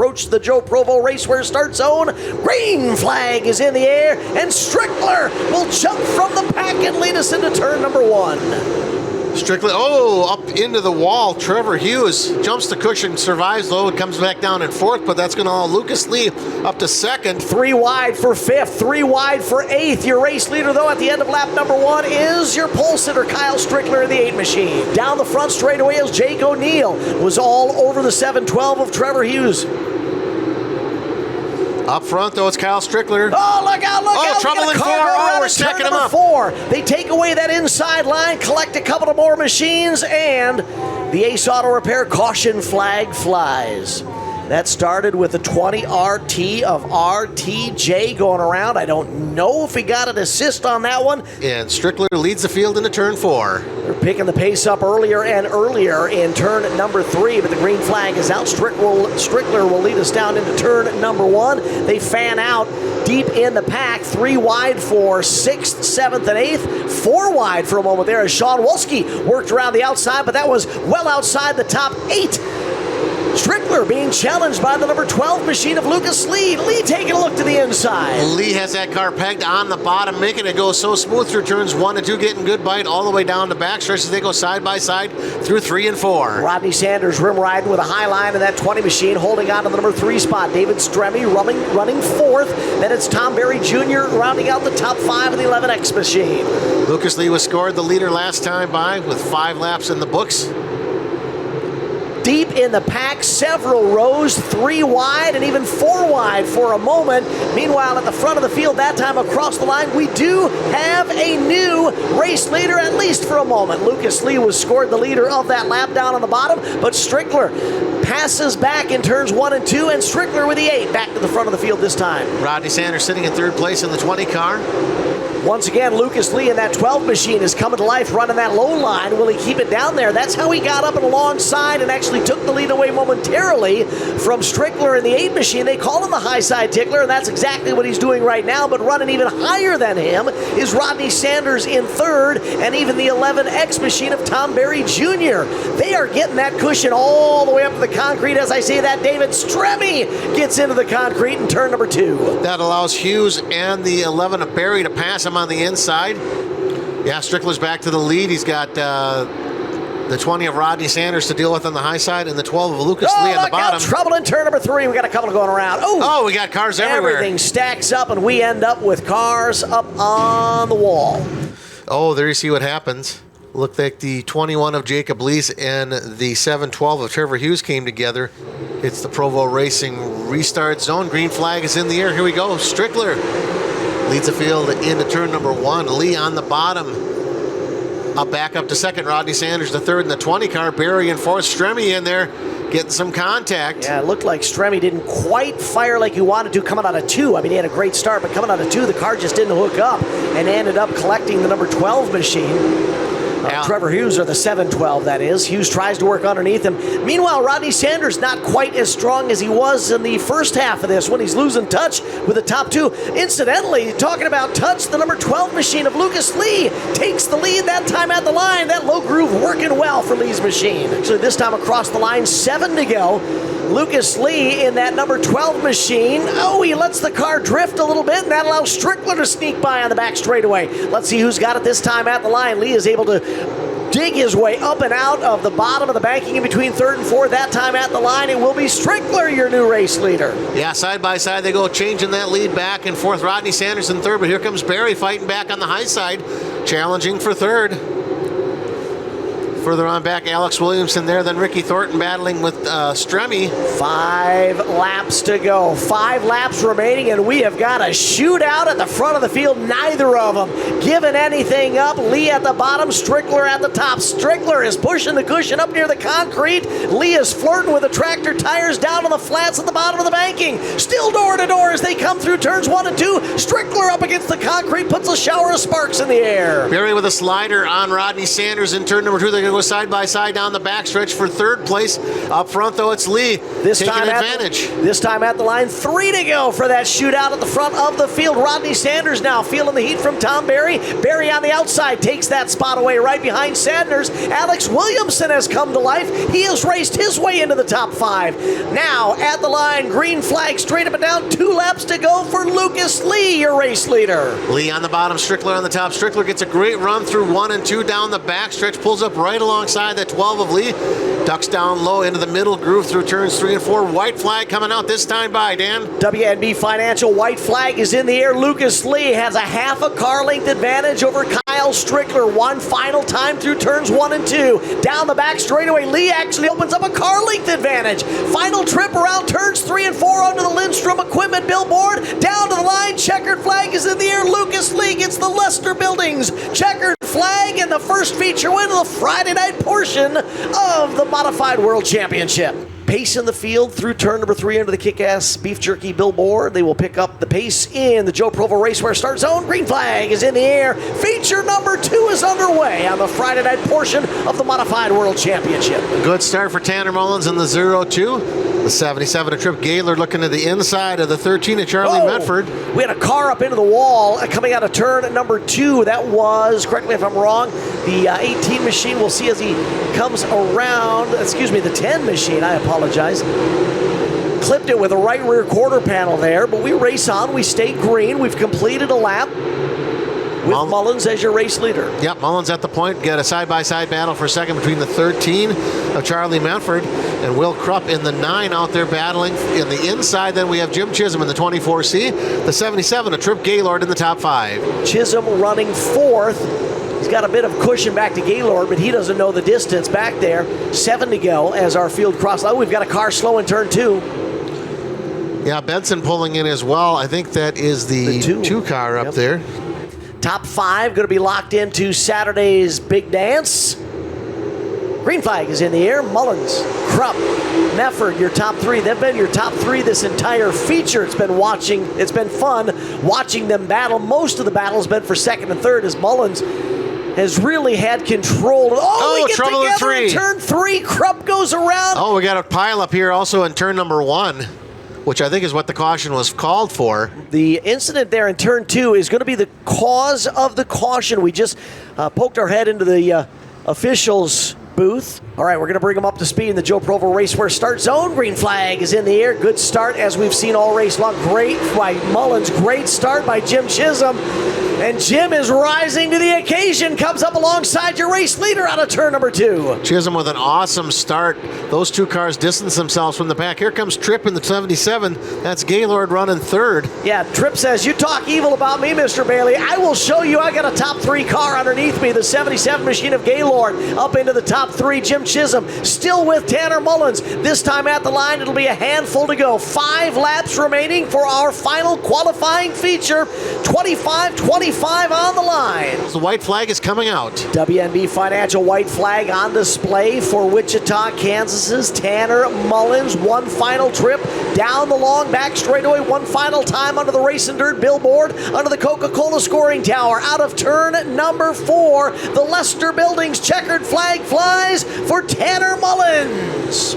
approach the Joe Provo Raceway start zone. Green flag is in the air, and Strickler will jump from the pack and lead us into turn number 1. Strickler, up into the wall. Trevor Hughes jumps the cushion, survives though, it comes back down in 4th, but that's going to allow Lucas Lee up to 2nd. 3 wide for 5th, 3 wide for 8th. Your race leader, though, at the end of lap number 1 is your pole sitter, Kyle Strickler in the 8 machine. Down the front straightaway is Jake O'Neill, was all over the 712 of Trevor Hughes. Up front, though, it's Kyle Strickler. Oh, look out, look out. Trouble in 4. Oh, we're stacking him up. 4. They take away that inside line, collect a couple of more machines, and the Ace Auto Repair caution flag flies. That started with the 20 RT of RTJ going around. I don't know if he got an assist on that one. And Strickler leads the field into turn 4. They're picking the pace up earlier and earlier in turn number 3, but the green flag is out. Strickler will lead us down into turn number 1. They fan out deep in the pack. 3 wide for 6th, 7th, and 8th. 4 wide for a moment there as Sean Wolski worked around the outside, but that was well outside the top 8. Strickler being challenged by the number 12 machine of Lucas Lee. Lee taking a look to the inside. Lee has that car pegged on the bottom, making it go so smooth through turns 1 and 2, getting good bite all the way down to backstretch as they go side by side through 3 and 4. Rodney Sanders rim riding with a high line in that 20 machine, holding on to the number 3 spot. David Stremme running 4th. Then it's Tom Berry Jr. rounding out the top 5 of the 11X machine. Lucas Lee was scored the leader last time by with 5 laps in the books. Deep in the pack, several rows, 3 wide and even 4 wide for a moment. Meanwhile, at the front of the field, that time across the line, we do have a new race leader, at least for a moment. Lucas Lee was scored the leader of that lap down on the bottom, but Strickler passes back in turns 1 and 2, and Strickler with the 8 back to the front of the field this time. Rodney Sanders sitting in 3rd place in the 20 car. Once again, Lucas Lee in that 12 machine is coming to life, running that low line. Will he keep it down there? That's how he got up and alongside and actually took the lead away momentarily from Strickler in the 8 machine. They call him the high side tickler, and that's exactly what he's doing right now. But running even higher than him is Rodney Sanders in 3rd, and even the 11X machine of Tom Berry Jr. They are getting that cushion all the way up to the concrete. As I say that, David Stremme gets into the concrete in turn number 2. That allows Hughes and the 11 of Berry to pass him on the inside. Yeah, Strickler's back to the lead. He's got the 20 of Rodney Sanders to deal with on the high side and the 12 of Lucas Lee on the bottom. Trouble in turn number 3. We got a couple going around. Oh, we got cars everywhere. Everything stacks up, and we end up with cars up on the wall. Oh, there you see what happens. Looked like the 21 of Jacob Lees and the 712 of Trevor Hughes came together. It's the Provo Racing restart zone. Green flag is in the air. Here we go. Strickler leads the field into turn number 1. Lee on the bottom. Back up to 2nd. Rodney Sanders the 3rd in the 20 car. Berry in 4th. Stremme in there getting some contact. Yeah, it looked like Stremme didn't quite fire like he wanted to coming out of 2. I mean, he had a great start, but coming out of 2, the car just didn't hook up and ended up collecting the number 12 machine. Trevor Hughes, or the 712, that is. Hughes tries to work underneath him. Meanwhile, Rodney Sanders not quite as strong as he was in the first half of this when he's losing touch with the top 2. Incidentally, talking about touch, the number 12 machine of Lucas Lee takes the lead that time at the line. That low groove working well for Lee's machine. Actually, this time across the line, 7 to go. Lucas Lee in that number 12 machine. Oh, he lets the car drift a little bit, and that allows Strickler to sneak by on the back straightaway. Let's see who's got it this time at the line. Lee is able to dig his way up and out of the bottom of the banking in between 3rd and 4th. That time at the line, it will be Strickler, your new race leader. Yeah, side by side, they go changing that lead back and forth. Rodney Sanders in 3rd, but here comes Berry fighting back on the high side, challenging for 3rd. Further on back, Alex Williamson there, then Ricky Thornton battling with Stremme. 5 laps to go. 5 laps remaining, and we have got a shootout at the front of the field. Neither of them giving anything up. Lee at the bottom, Strickler at the top. Strickler is pushing the cushion up near the concrete. Lee is flirting with the tractor tires down on the flats at the bottom of the banking. Still door to door as they come through turns 1 and 2. Strickler up against the concrete, puts a shower of sparks in the air. Berry with a slider on Rodney Sanders in turn number 2. They're going to go side by side down the backstretch for third place. Up front, though, it's Lee taking advantage. This time at the line, 3 to go for that shootout at the front of the field. Rodney Sanders now feeling the heat from Tom Barry. Barry on the outside takes that spot away right behind Sanders. Alex Williamson has come to life. He has raced his way into the top 5. Now at the line, green flag straight up and down. 2 laps to go for Lucas Lee, your race leader. Lee on the bottom, Strickler on the top. Strickler gets a great run through 1 and 2 down the backstretch, pulls up right alongside that 12 of Lee, ducks down low into the middle groove through turns 3 and 4. White flag coming out this time by Dan. WNB Financial white flag is in the air. Lucas Lee has a half a car length advantage over Kyle Strickler. One final time through turns 1 and 2. Down the back straightaway, Lee actually opens up a car length advantage. Final trip around turns 3 and 4 under the Lindstrom Equipment billboard. Down to the line, checkered flag is in the air. Lucas Lee gets the Lester Buildings checkered flag and the first feature win of the Friday night portion of the Modified World Championship. Pace in the field through turn number 3 under the Kick-Ass Beef Jerky billboard. They will pick up the pace in the Joe Provo Raceway start zone. Green flag is in the air. Feature number 2 is underway on the Friday night portion of the Modified World Championship. Good start for Tanner Mullins in the 0-2. The 77 of Trip Gaylord looking to the inside of the 13 of Charlie Medford. We had a car up into the wall coming out of turn number 2. That was, correct me if I'm wrong, the 18 machine. We'll see as he comes around, excuse me, the 10 machine, I apologize. Clipped it with a right rear quarter panel there, but we race on, we stay green, we've completed a lap. With Mullins as your race leader. Yep, Mullins at the point. Get a side-by-side battle for second between the 13 of Charlie Medford and Will Krupp in the 9 out there battling. In the inside, then we have Jim Chisholm in the 24C. The 77 of Trip Gaylord in the top 5. Chisholm running 4th. He's got a bit of cushion back to Gaylord, but he doesn't know the distance back there. 7 to go as our field cross. Oh, we've got a car slow in turn 2. Yeah, Benson pulling in as well. I think that is the 2 car up there. Top 5 going to be locked into Saturday's big dance. Green flag is in the air. Mullins, Krupp, Mefford, your top 3. They've been your top 3 this entire feature. It's been fun watching them battle. Most of the battle's been for second and third as Mullins has really had control. We get trouble together in 3. Turn 3. Krupp goes around. Oh, we got a pile up here also in turn number 1. Which I think is what the caution was called for. The incident there in turn 2 is going to be the cause of the caution. We just poked our head into the officials' booth. All right, we're going to bring them up to speed in the Joe Provo Raceway start zone. Green flag is in the air. Good start as we've seen all race long. Great by Mullins. Great start by Jim Chisholm. And Jim is rising to the occasion. Comes up alongside your race leader out of turn number 2. Chisholm with an awesome start. Those 2 cars distance themselves from the pack. Here comes Tripp in the 77. That's Gaylord running 3rd. Yeah, Tripp says, you talk evil about me, Mr. Bailey. I will show you I got a top 3 car underneath me. The 77 machine of Gaylord up into the top 3. Jim Chisholm still with Tanner Mullins. This time at the line, it'll be a handful to go. 5 laps remaining for our final qualifying feature. 25-25 on the line. The white flag is coming out. WNB Financial white flag on display for Wichita, Kansas's Tanner Mullins. One final trip down the long back straightaway. One final time under the Race and Dirt billboard, under the Coca-Cola scoring tower. Out of turn number 4, the Lester Buildings checkered flag flies for Tanner Mullins.